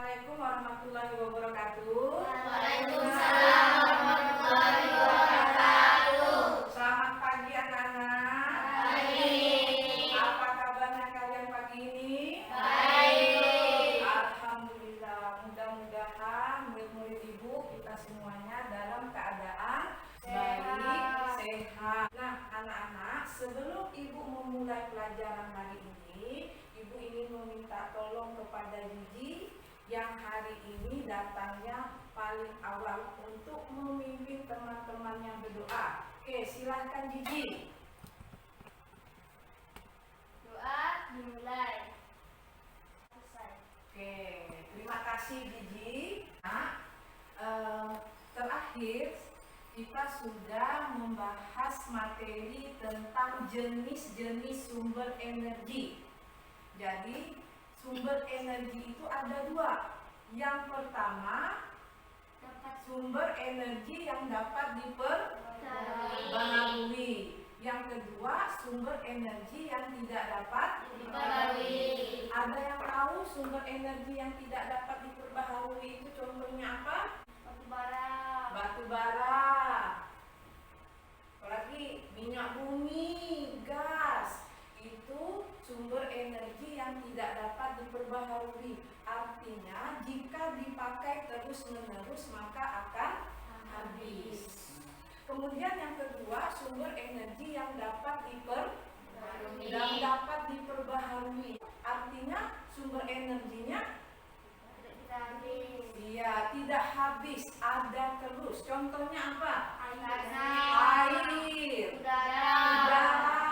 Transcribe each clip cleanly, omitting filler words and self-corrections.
Assalamualaikum warahmatullahi wabarakatuh. Waalaikumsalam warahmatullahi wabarakatuh. Selamat pagi anak-anak. Baik. Apa kabarnya kalian pagi ini? Baik. Alhamdulillah. Mudah-mudahan murid-murid ibu kita semuanya dalam keadaan baik, sehat. Nah, anak-anak, sebelum ibu memulai pelajaran hari ini, ibu ingin meminta tolong kepada Gigi yang hari ini datangnya paling awal untuk memimpin teman-teman yang berdoa. Oke, silahkan Gigi. Doa dimulai. Selesai. Oke, terima kasih Gigi. Nah, terakhir kita sudah membahas materi tentang jenis-jenis sumber energi. Jadi sumber energi itu ada dua. Yang pertama, sumber energi yang dapat diperbaharui. Yang kedua, sumber energi yang tidak dapat Diperbarui. Ada yang tahu sumber energi yang tidak dapat diperbaharui itu contohnya apa? Batu bara. Batu bara. Apalagi minyak bumi, gas. Itu sumber energi yang tidak dapat diperbaharui. Artinya jika dipakai terus-menerus maka akan habis. Kemudian yang kedua, sumber energi yang dapat diperbaharui. Artinya sumber energinya Tidak bisa habis. iya, tidak habis, ada terus. Contohnya apa? Air, Udara. udara,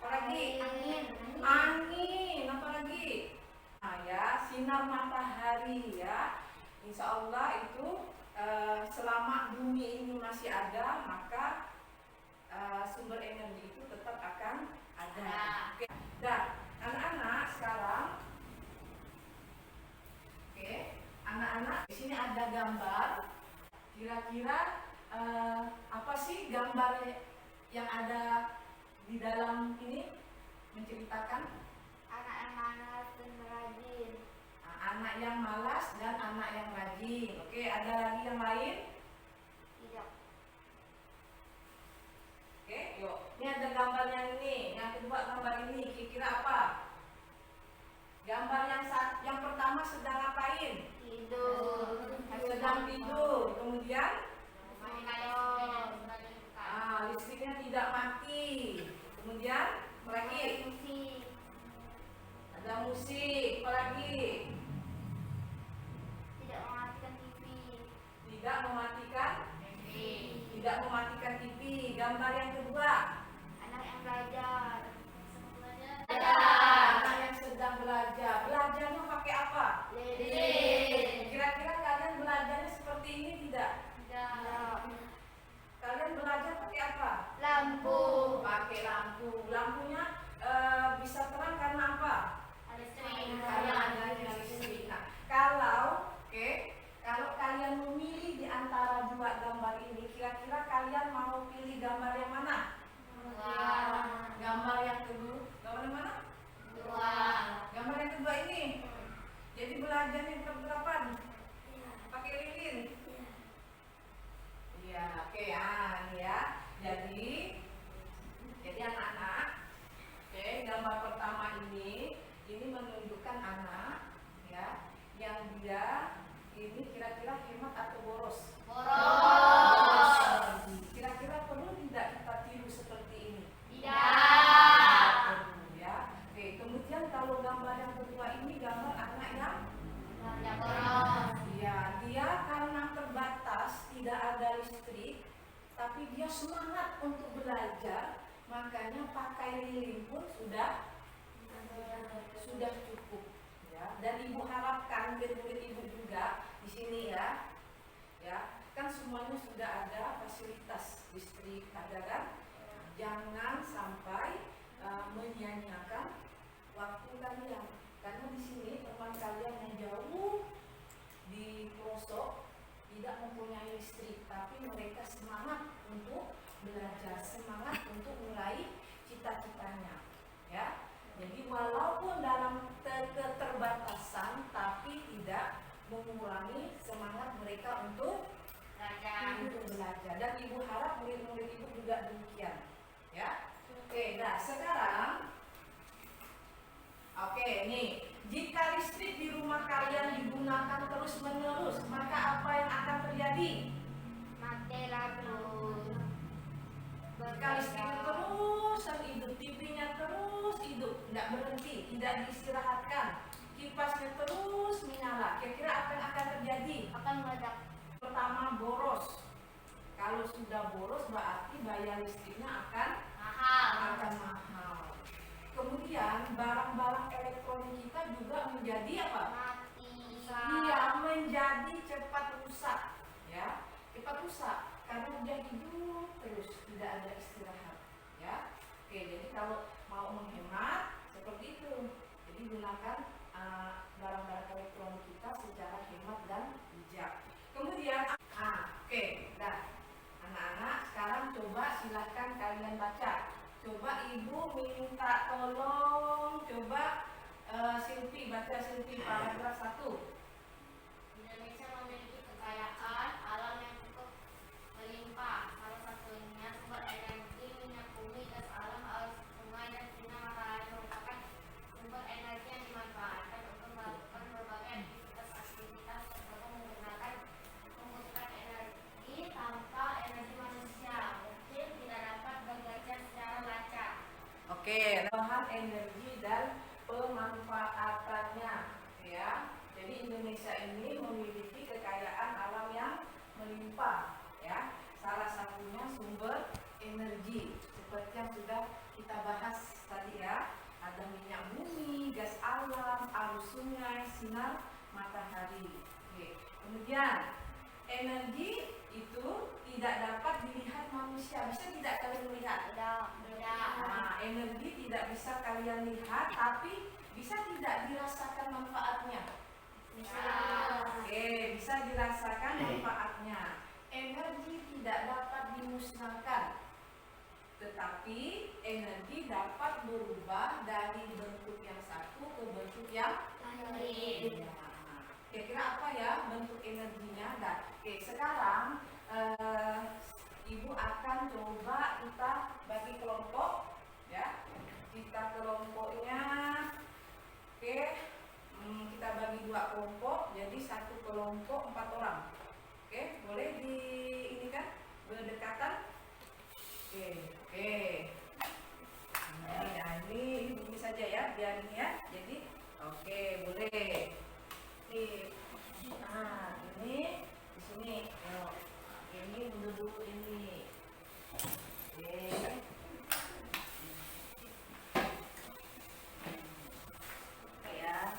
apalagi Angin. angin, apalagi nah ya, sinar matahari ya. Insya Allah itu selama bumi ini masih ada, maka sumber energi itu tetap akan ada. Oke. Dan anak-anak sekarang, oke, anak-anak di sini ada gambar. Kira-kira apa sih gambar yang ada di dalam ini menceritakan? Anak yang malas dan rajin. Nah, anak yang malas dan anak yang rajin. Oke, ada lagi yang lain? Tidak. Oke, yuk. Ini ada gambar yang ini. Yang kedua gambar ini. Kira-kira apa? Gambar yang pertama sedang ngapain? Tidur. Sedang tidur. Kemudian Main handphone. listriknya tidak mati. Kemudian apa lagi? Musik. Ada musik. Apa lagi? Tidak mematikan TV. Tidak mematikan Tidak mematikan TV. Gambar yang kedua. Anak yang belajar. Anak yang sedang belajar. Belajarnya pakai apa? Lilin. Kira-kira kalian belajarnya seperti ini tidak? Tidak. Kalian belajar pakai apa? Lampu. Pakai lampu. Lampunya bisa terang karena apa? Karena adanya listrik. Nah, kalau kalian memilih di antara dua gambar ini, kira-kira kalian mau pilih gambar yang mana? Gambar yang kedua. Gambar yang mana? Gambar yang kedua ini. Jadi belajarnya berapa? Pakai lilin. Iya, oke ya, ini ya. Jadi anak-anak, oke, gambar pertama ini menunjukkan anak ya yang dia ini kira-kira hemat atau boros? Boros. Kira-kira perlu tidak kita tiru seperti ini? Tidak perlu ya. Oke, kemudian kalau gambar yang kedua ini gambar anak yang ya, dia karena terbatas, tidak ada listrik, tapi dia semangat untuk belajar, makanya pakai lilin pun sudah cukup ya. Dan ibu harapkan murid ibu juga di sini ya kan semuanya sudah ada fasilitas listrik, ada kan? Jangan sampai menyia-nyiakan waktu kalian, karena di sini teman kalian yang jauh di pelosok tidak mempunyai listrik, tapi mereka semangat untuk belajar, semangat untuk meraih cita-citanya ya. Jadi walaupun dalam keterbatasan tapi tidak terjadi? Mati lampu. Jika listriknya terus hidup, TV-nya terus hidup, tidak berhenti, tidak diistirahatkan, kipasnya terus menyala, kira-kira apa yang akan terjadi? Akan meledak. Pertama, boros. Kalau sudah boros berarti bayar listriknya akan Mahal. mahal. Kemudian barang-barang elektronik kita juga menjadi apa? Mati. Iya, menjadi cepat rusak, ya, cepat rusak karena dia hidup terus, tidak ada istirahat, ya. Oke, jadi kalau mau menghemat seperti itu, jadi gunakan barang-barang elektronik kita secara hemat dan bijak. Kemudian, oke, dah, anak-anak sekarang coba silahkan kalian baca. Coba ibu minta tolong, coba Silvi, baca Silvi paragraf 1. Indonesia memiliki kekayaan alam yang cukup melimpah. Salah satunya sumber energi minyak bumi, gas alam, arus sungai, dan sinar matahari merupakan sumber energi yang dimanfaatkan untuk melakukan berbagai aktivitas tertentu menggunakan membutuhkan energi tanpa energi manusia. Mungkin tidak dapat bekerja secara lancar. Oke, bahan energi dan pemanfaatannya, ya. Jadi Indonesia ini memiliki kekayaan alam yang melimpah, ya. Salah satunya sumber energi, seperti yang sudah kita bahas tadi, ya. Ada minyak bumi, gas alam, arus sungai, sinar matahari. Oke. Kemudian energi itu tidak dapat dilihat manusia. Bisa tidak kalian melihat? Tidak. Nah, energi tidak bisa kalian lihat, tapi bisa tidak dirasakan manfaatnya? Oke, bisa dirasakan manfaatnya. Energi tidak dapat dimusnahkan, tetapi energi dapat berubah dari bentuk yang satu ke bentuk yang Lain. ya. Kira-kira apa ya bentuk energinya? Nah, oke, sekarang ibu akan coba kita bagi kelompok, ya. Kita kelompoknya, oke, kita bagi 2 kelompok, jadi satu kelompok 4 orang. Oke, boleh di ini kan berdekatan. Oke. Ini begini saja ya, biar ini ya. Jadi, oke, boleh. Nah, ini di sini. Yuk. Ini mundur dulu ini. Oke. Oke ya.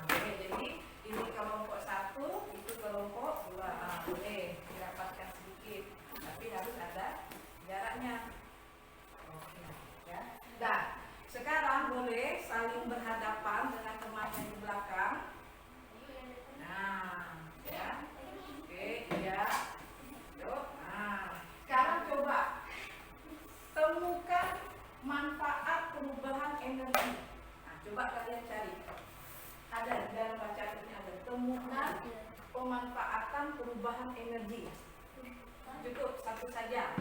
Oke, jadi ini kelompok 1, itu kelompok 2. Boleh dirapatkan sedikit, tapi harus ada jaraknya. Oke, ya. Nah, sekarang boleh saling berhadapan dengan temannya di belakang. Nah, ya. Oke, iya. Yuk. Nah, sekarang coba temukan manfaat perubahan energi. Nah, coba kalian cari. Ada di dalam bacaan ini ada temukan pemanfaatan perubahan energi. Cukup satu saja.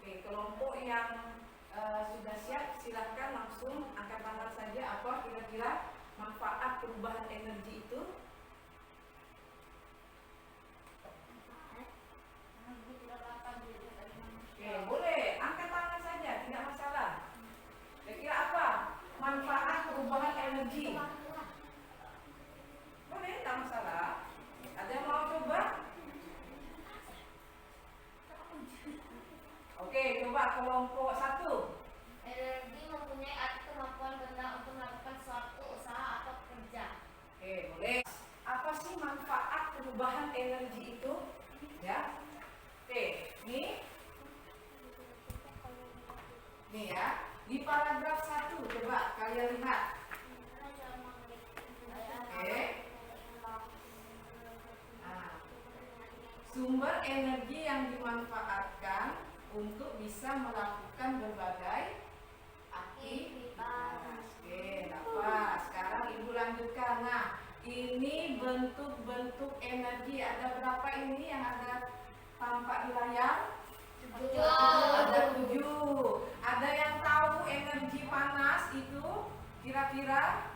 Oke, kelompok yang sudah siap silahkan langsung angkat tangan saja. Apa kira-kira manfaat perubahan energi itu? Oke, boleh angkat tangan saja, tidak masalah. Kira-kira apa manfaat perubahan energi? Boleh, tidak masalah. Ada yang mau coba? Oke, coba kelompok 1. Energi mempunyai arti kemampuan benda untuk melakukan suatu usaha atau kerja. Oke, boleh. Apa sih manfaat perubahan energi itu? Ya. Oke, nih ya. Di paragraf 1 coba kalian lihat. Oke. Nah, sumber energi yang dimanfaatkan untuk bisa melakukan berbagai aktivitas. Oke, dapat. Sekarang ibu lanjutkan. Nah, ini bentuk-bentuk energi. Ada berapa ini yang ada tampak di layar? 7. Ada 7. Ada yang tahu energi panas itu kira-kira?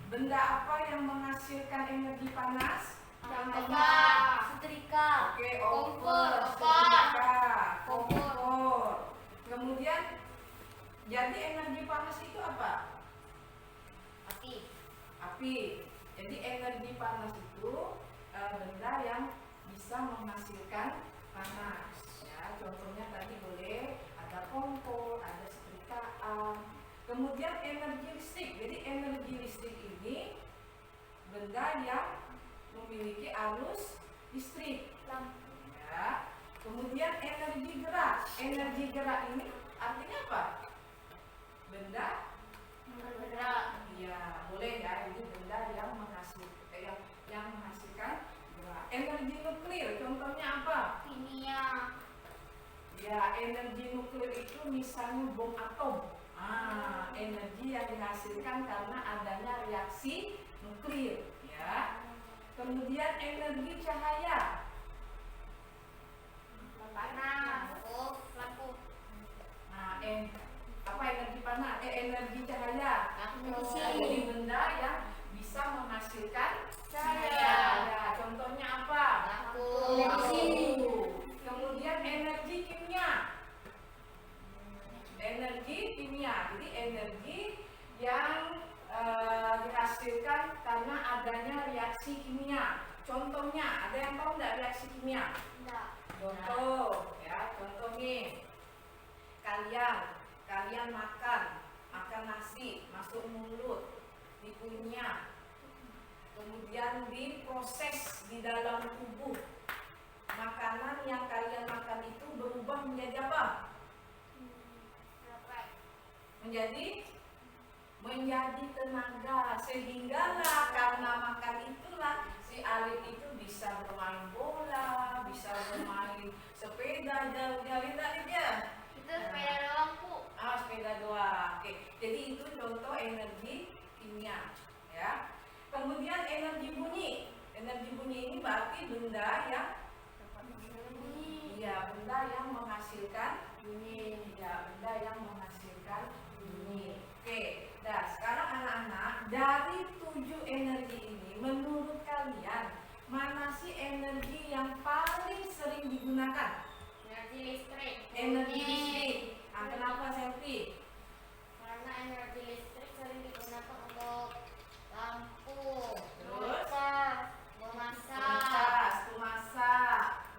Benda apa yang menghasilkan energi panas? Setrika. Oke, Kompor. setrika, kompor. Kemudian, jadi energi panas itu apa? Api. Api. Jadi energi panas itu benda yang bisa menghasilkan panas. Ya, contohnya tadi boleh ada kompor, ada setrikaan. Kemudian energi listrik. Jadi energi listrik ini benda yang memiliki arus listrik. Ya. Kemudian energi gerak. Energi gerak ini artinya apa? Benda Bergerak. ya boleh ya, ini benda yang menghasilkan gerak. Energi nuklir contohnya apa? Kimia. Ya, energi nuklir itu misalnya bom atom. Energi yang dihasilkan karena adanya reaksi nuklir, ya. Kemudian energi cahaya. Panas. Lampu. Nah, apa energi panas? Energi cahaya. Lampu. Jadi benda yang bisa menghasilkan Cahaya. Ya, contohnya apa? Lampu. Lampu. Kemudian energi kimia. Energi kimia. Jadi energi yang dihasilkan karena adanya reaksi kimia. Contohnya, ada yang tahu nggak reaksi kimia? Enggak. Contoh, ya, contoh nih. Kalian makan nasi, masuk mulut, dikunyah, kemudian diproses di dalam tubuh. Makanan yang kalian makan itu berubah menjadi apa? Menjadi tenaga, sehinggalah karena makan itulah si Alif itu bisa bermain bola, bisa bermain sepeda jauh-jauh tadi ya. Itu sepeda doang, Bu. Sepeda doang. Oke. Jadi itu contoh energi kimia, ya. Kemudian energi bunyi. Energi bunyi ini berarti benda yang benda yang menghasilkan bunyi. Ya, benda yang menghasilkan bunyi. Oke. Nah, sekarang anak-anak, dari 7 energi ini menurut kalian mana sih energi yang paling sering digunakan? Energi listrik. Energi listrik. Kenapa Selfie? Karena energi listrik sering digunakan untuk lampu, Terus? memasak, memasak.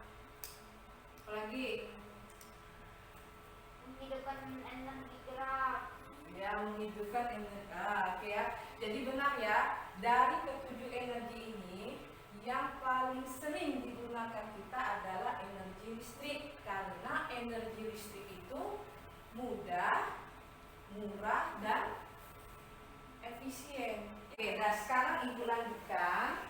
Apalagi? menghidupkan energi gerak. Ya, menghidupkan energi. Oke ya. Jadi benar ya, dari ketujuh energi ini yang paling sering digunakan kita adalah energi listrik, karena energi listrik itu mudah, murah, dan efisien. Oke, nah sekarang Ibu lanjutkan.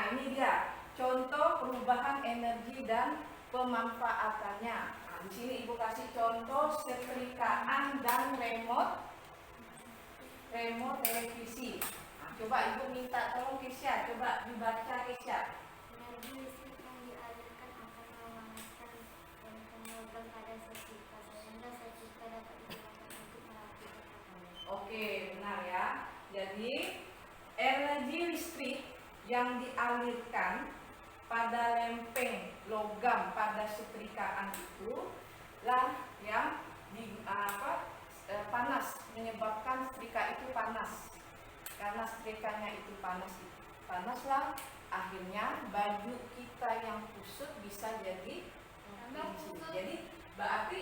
Ini dia contoh perubahan energi dan pemanfaatannya. Di sini Ibu kasih contoh setrikaan dan remote televisi. Coba Ibu minta tolong Kesya, coba dibaca Kesya. Energi listrik yang dialirkan akan memanaskan dan menyebabkan pada setrika sehingga setrika dapat digunakan untuk merapikan pakaian. Oke, benar ya. Jadi energi listrik yang dialirkan pada lempeng logam pada setrikaan itu lah yang panas, menyebabkan setrika itu panas. Karena setrikanya itu panaslah akhirnya baju kita yang kusut bisa jadi kusut. Jadi berarti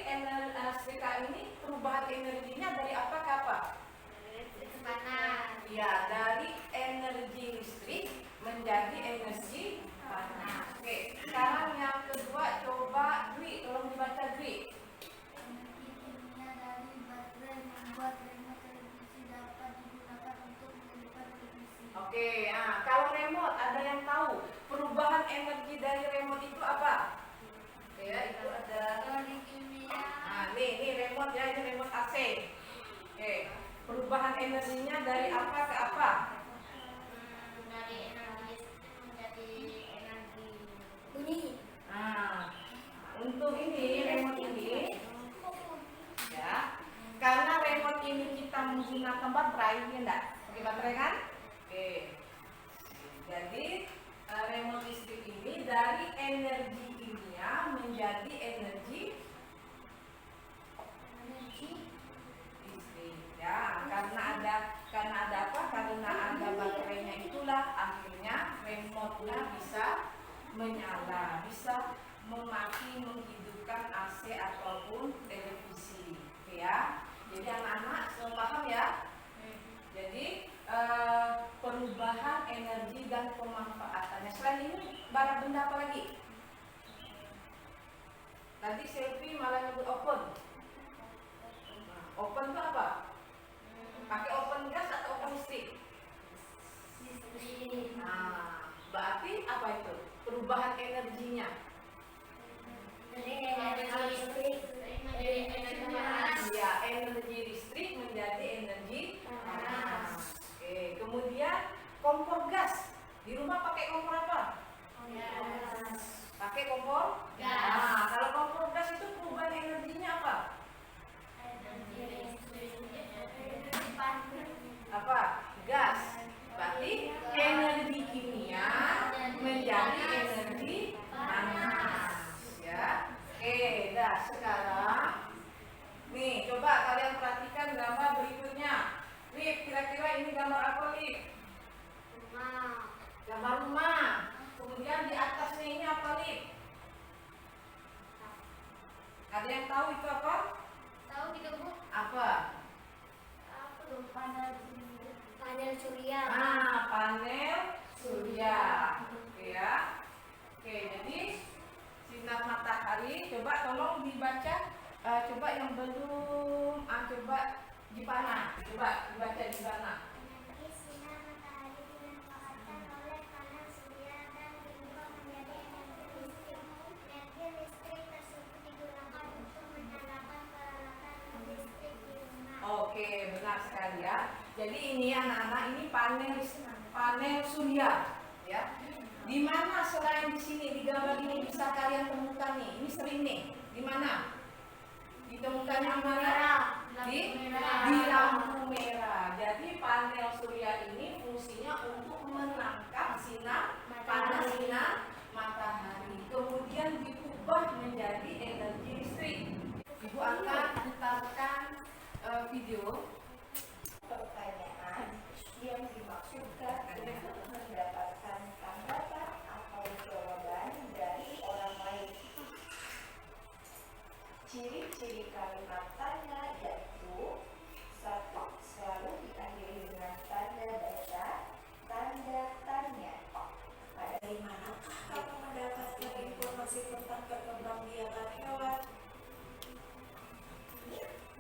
setrika ini perubahan energinya dari apa ke apa? Panas. Ya, dari energi listrik menjadi energi panas. Oke, sekarang yang kedua coba Dwi, tolong dibaca Dwi. Energi kimia dari baterai membuat remote televisi dapat digunakan untuk menghidupkan televisi. Oke, kalau remote ada yang tahu perubahan energi dari remote itu apa? Oke, ya, itu ada. Energi kimia. Nih remote ya, ini remote AC. Oke, perubahan energinya dari apa ke apa? Dari energi listrik menjadi energi bunyi. Untuk ini remote ini, ya, karena remote ini kita menggunakan baterai, ya enggak? Pakai baterai kan? Oke. Jadi remote listrik ini dari energi kimia menjadi energi listrik ya. Karena ada apa? Karena ada baterainya itulah akhirnya remote-nya bisa menyala, bisa memaki, menghidupkan AC ataupun televisi. Oke ya. Jadi anak-anak semua paham ya? Jadi perubahan energi dan pemanfaatannya. Selain ini barang benda apa lagi? Tadi Selfie malah nyebut open. Nah, open itu apa? Pakai open gas atau open listrik? Nah, berarti apa itu? Perubahan energinya. Ya, energi listrik menjadi energi panas. Oke, kemudian kompor gas. Di rumah pakai kompor apa? Pakai kompor Gas. Nah, kalau kompor gas itu perubahan energinya apa? Apa? Gas. Berarti energi kimia menjadi energi panas. Ya. Oke, dah sekarang nih, coba kalian perhatikan gambar berikutnya. Lip, kira-kira ini gambar apa, Lip? Gambar rumah. Kemudian di atasnya ini apa, Lip? Ada yang tahu itu apa? Apa? Panel surya. Nah, panel surya. Oke ya. Oke, jadi sinar matahari. Coba tolong dibaca. Coba yang belum. Coba Gimana? Coba dibaca Gimana? Energi sinar matahari dimanfaatkan oleh panel surya dan diubah menjadi energi listrik. Energi listrik tersebut digunakan untuk menyalakan peralatan listrik di rumah. Oke, benar sekali ya. Jadi ini anak-anak, ini panel surya, ya. Di mana selain di sini di gambar ini bisa kalian temukan nih? Ini sering nih. Di mana? Ditemukannya di mana? Di lampu merah. Jadi panel surya ini fungsinya untuk menangkap sinar panas sinar matahari. Kemudian diubah menjadi energi listrik. Ibu akan putarkan video. Pertanyaan yang dimaksudkan untuk mendapatkan tanggapan atau jawaban dari orang lain. Ciri-ciri kalimat tanya yaitu: 1. Selalu diakhiri dengan tanda baca, tanda tanya. Dari manakah kamu mendapatkan informasi tentang perkembangbiakan hewan?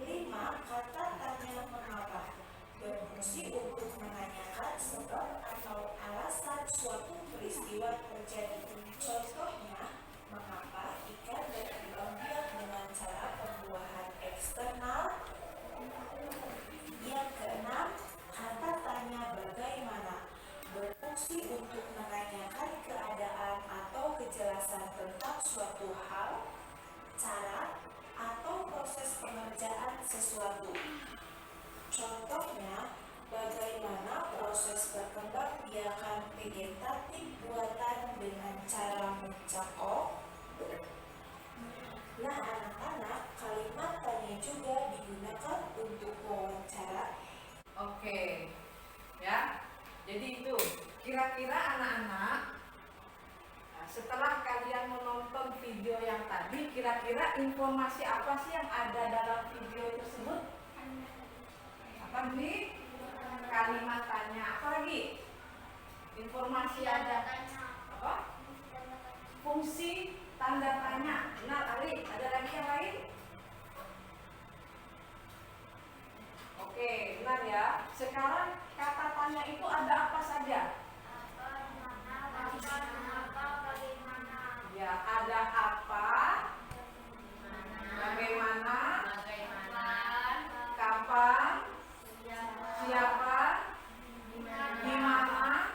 5. Kata tanya mengapa berfungsi untuk menanyakan sebab atau alasan suatu peristiwa terjadi. Contohnya, mengapa ikan berkembang biak dengan cara pembuahan eksternal. Yang keenam, kata tanya bagaimana berfungsi untuk menanyakan keadaan atau kejelasan tentang suatu hal, cara, atau proses pengerjaan sesuatu. Contohnya, bagaimana proses perkembangbiakan vegetatif buatan dengan cara mencangkok. Nah, anak-anak, kalimat tanya juga digunakan untuk wawancara. Oke, ya. Jadi itu kira-kira anak-anak, setelah kalian menonton video yang tadi, kira-kira informasi apa sih yang ada dalam video tersebut? Apa nih? Kalimat tanya. Apa lagi? Informasi ada apa? Fungsi tanda tanya. Benar, Ali. Ada lagi yang lain? Oke, benar ya. Sekarang kata tanya itu ada apa saja? Ya, ada apa, bagaimana, kapan, siapa, di mana,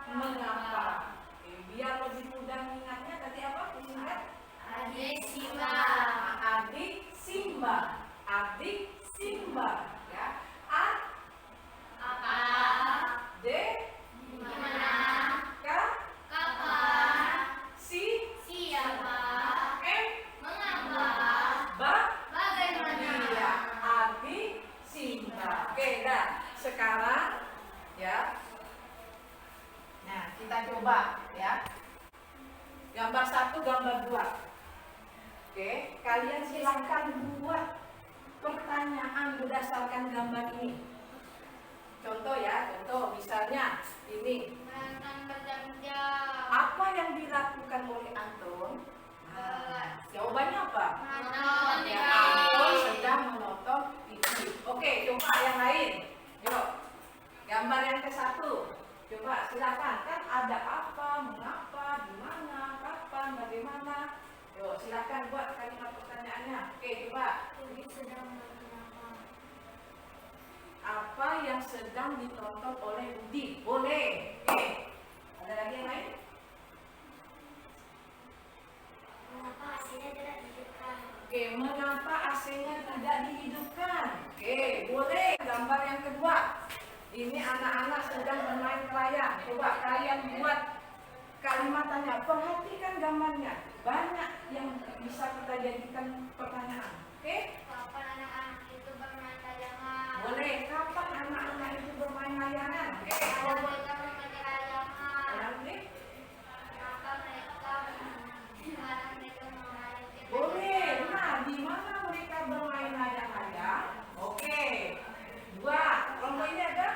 mengapa. Oke, biar lebih mudah mengingatnya tadi apa? Disingkat? Adik Simba. Adik Simba. Ya. Apa? coba ya. Gambar 1, gambar 2. Oke, kalian silahkan buat pertanyaan berdasarkan gambar ini. Contoh ya, contoh misalnya ini. Makan berjam-jam. Apa yang dilakukan oleh Anton? Jawabannya apa? Menonton Ya, TV. Anton sedang menonton TV. Oke, coba yang lain. Yuk, gambar yang ke-1. Coba silakan. Kan ada apa, mengapa, di mana, kapan, bagaimana. Yuk, silakan buat kalimat pertanyaannya. Oke, coba. Udi sedang menonton apa? Apa yang sedang ditonton oleh Budi? Boleh. Oke. Ada lagi yang lain? Mengapa hasilnya tidak dihidupkan? Oke, mengapa AC-nya tidak dihidupkan? Oke, boleh. Gambar yang kedua. Ini anak-anak sedang bermain kelayang. Coba kalian buat kalimat tanya. Perhatikan gambarnya. Banyak yang bisa kita jadikan pertanyaan. Oke? Kapan anak-anak itu bermain layangan? Boleh. Kapan anak-anak itu bermain layangan? Oke, Ada kalau buat mereka bermain layangan. nanti Maka mereka bermain. boleh. Nah, di mana mereka bermain layang-layang? Oke. 2. Kelompok ini ada?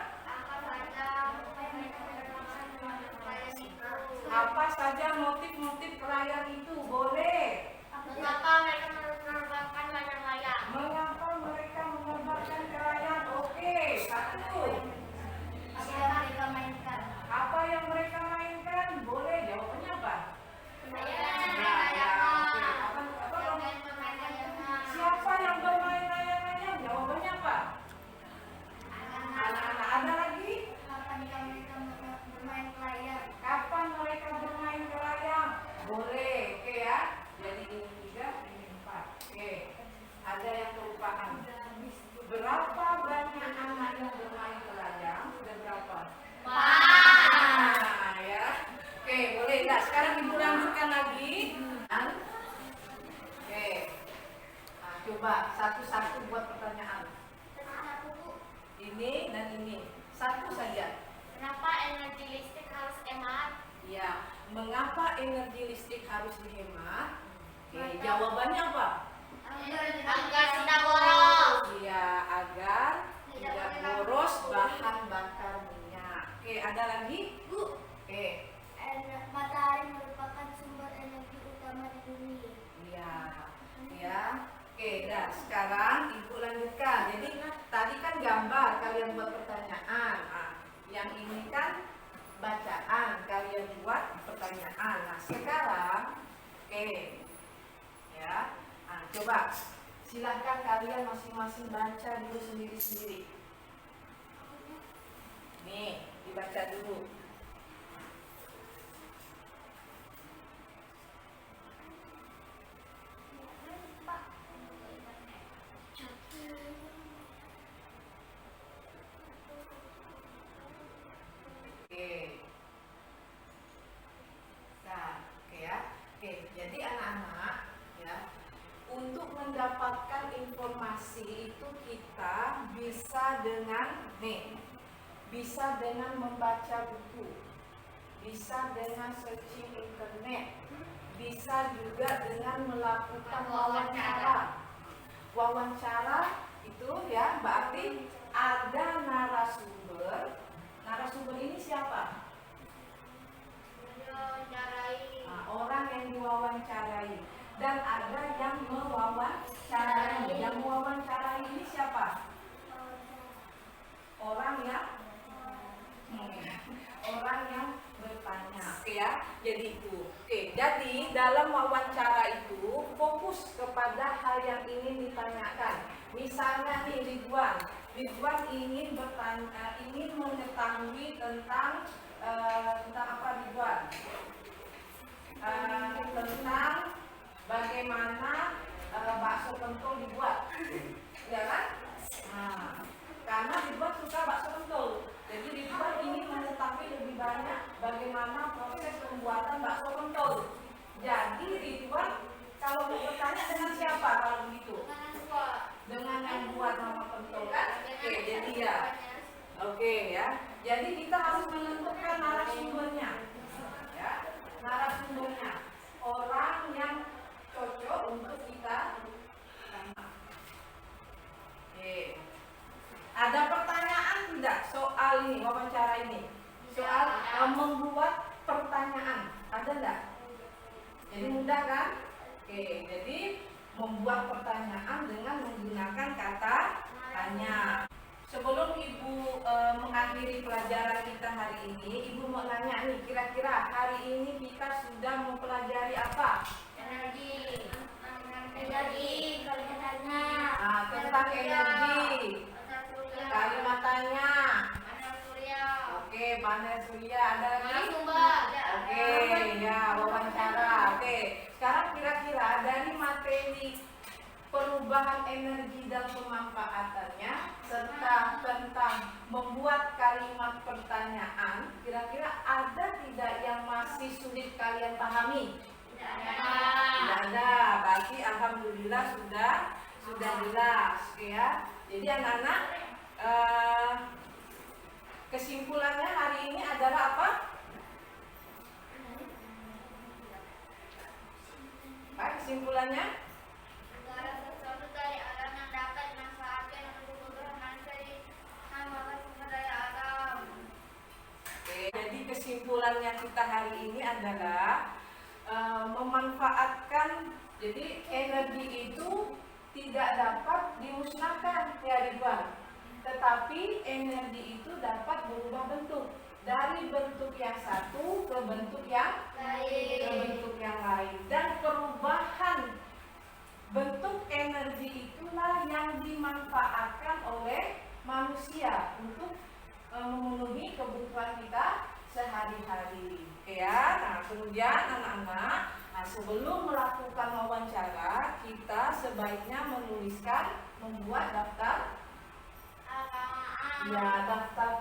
Apa saja motif-motif layang itu? Boleh. Mengapa mereka menerbangkan layang-layang? Mengapa mereka menerbangkan ke layang? Oke. 1. Apa yang mereka mainkan? Apa yang mereka mainkan? Boleh. Jawabannya apa? Siapa yang bermain layang-layang? Jawabannya apa? Anak-anak. Ada lagi? Kapan mereka bermain ke layang? Boleh. Oke ya. Jadi ini 3, ini 4. Oke. Ada yang kelupaan. Berapa banyak anak yang bermain ke layang? Sudah berapa? Nah, ya. Oke, boleh. Nah, sekarang Ibu lanjutkan lagi. Oke. Nah, coba satu-satu buat pertanyaan. Ini dan ini. Satu saja. Kenapa energi listrik harus hemat? Ya, mengapa energi listrik harus dihemat? Oke, jawabannya apa? Agar tidak boros. Iya, agar tidak boros bahan bakar minyak. Oke, ada lagi? Bu, Oke, matahari merupakan sumber energi utama di bumi. iya, ya. Oke, dah. Sekarang Ibu lanjutkan. Jadi tadi kan gambar kalian buat pertanyaan. Nah, yang ini kan bacaan kalian buat pertanyaan. Nah, sekarang, oke, ya. Nah, coba silahkan kalian masing-masing baca dulu sendiri-sendiri. Nih, dibaca dulu. Oke. Nah, oke ya. Oke, jadi anak-anak ya, untuk mendapatkan informasi itu kita bisa dengan bisa dengan membaca buku, bisa dengan searching internet, bisa juga dengan melakukan wawancara. Wawancara itu ya berarti ada narasumber. Narasumber ini siapa? Nah, orang yang diwawancarai dan ada yang mewawancarai. Yang mewawancarai ini siapa? Orang yang orang yang bertanya. Oke ya. Jadi itu. Oke, jadi dalam wawancara itu fokus kepada hal yang ingin ditanyakan. Misalnya nih Ridwan ingin bertanya, ingin mengetahui tentang apa Ridwan? Tentang bagaimana bakso pentol dibuat, ya kan? Nah, karena Ridwan suka bakso pentol, jadi Ridwan ingin mengetahui lebih banyak bagaimana proses pembuatan bakso pentol. Jadi Ridwan kalau mau bertanya dengan siapa kalau begitu? Dengan yang buat nama pentol kan? Oke, jadi ya. Oke ya. Jadi kita harus menentukan narasumbernya. narasumbernya, orang yang cocok untuk kita tanya. Oke. Ada pertanyaan tidak soal ini, wawancara ini? Soal membuat pertanyaan, ada enggak? Jadi mudah kan? Oke, jadi membuat pertanyaan dengan menggunakan kata tanya. Sebelum Ibu mengakhiri pelajaran kita hari ini, Ibu mau nanya nih, kira-kira hari ini kita sudah mempelajari apa? Energi. Nah, tentang energi. Kalimat tanya. Oke, panel surya. Ada lagi? Oke, ya, wawancara. Oke, sekarang kira-kira dari materi perubahan energi dan pemanfaatannya serta tentang membuat kalimat pertanyaan, kira-kira ada tidak yang masih sulit kalian pahami? Tidak ada. Berarti alhamdulillah sudah jelas, ya. Jadi anak-anak, kesimpulannya hari ini adalah apa? Pak, kesimpulannya? Segala sesuatu dari alam yang dapat dimanfaatkan untuk kebutuhan manusia dinamakan sumber daya alam. Oke, jadi kesimpulannya kita hari ini adalah memanfaatkan. Jadi energi itu tidak dapat dimusnahkan, ya Ridwan. Tetapi energi itu dapat berubah bentuk dari bentuk yang satu ke bentuk yang lain. Dan perubahan bentuk energi itulah yang dimanfaatkan oleh manusia untuk memenuhi kebutuhan kita sehari-hari. Ya, nah kemudian anak-anak, sebelum melakukan wawancara, kita sebaiknya membuat daftar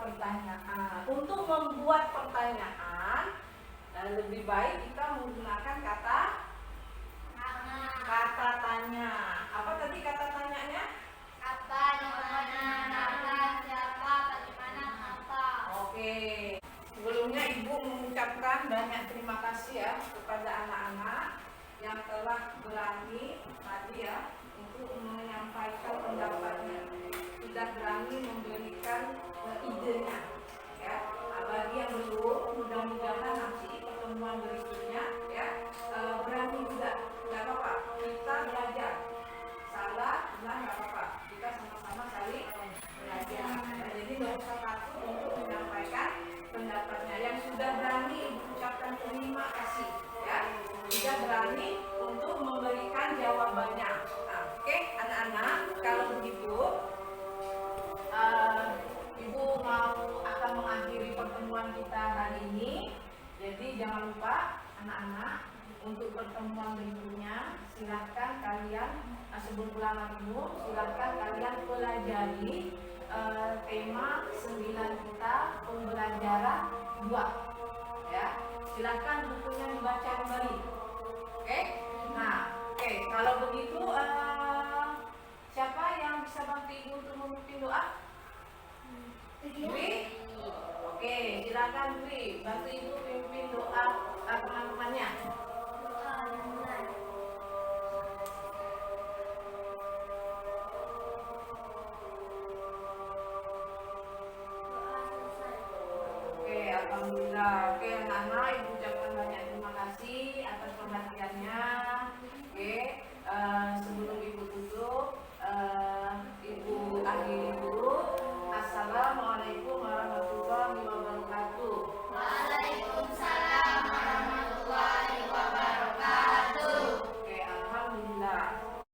pertanyaan. Untuk membuat pertanyaan, lebih baik kita menggunakan kata tanya. Apa tadi kata tanyanya? Kapan, mana, siapa, bagaimana, apa. Oke. Sebelumnya Ibu mengucapkan banyak terima kasih ya kepada anak-anak yang telah berani tadi ya untuk menyampaikan pendapatnya, sudah berani memberikan idenya ya. Bagi yang belum, mudah-mudahan nanti pertemuan berikutnya ya berani juga, nggak apa-apa, kita belajar, salah benar nggak apa-apa, kita sama-sama saling belajar. Nah, jadi nggak usah takut untuk menyampaikan pendapatnya. Yang sudah berani ucapkan terima kasih ya, sudah berani untuk memberikan jawabannya. Nah, oke anak-anak, kalau begitu Ibu akan mengakhiri pertemuan kita hari ini. Jadi jangan lupa anak-anak, untuk pertemuan berikutnya silahkan kalian sebelum pulang dulu, silahkan kalian pelajari tema 9 kita pembelajaran 2 ya. Silahkan bukunya dibaca kembali. Oke? Nah, oke, kalau begitu siapa yang bisa bantu Ibu untuk memimpin doa? Dwi? Oke, silakan Dwi, bantu Ibu pimpin doa teman-temannya. Oke, alhamdulillah. Oke, anak-anak,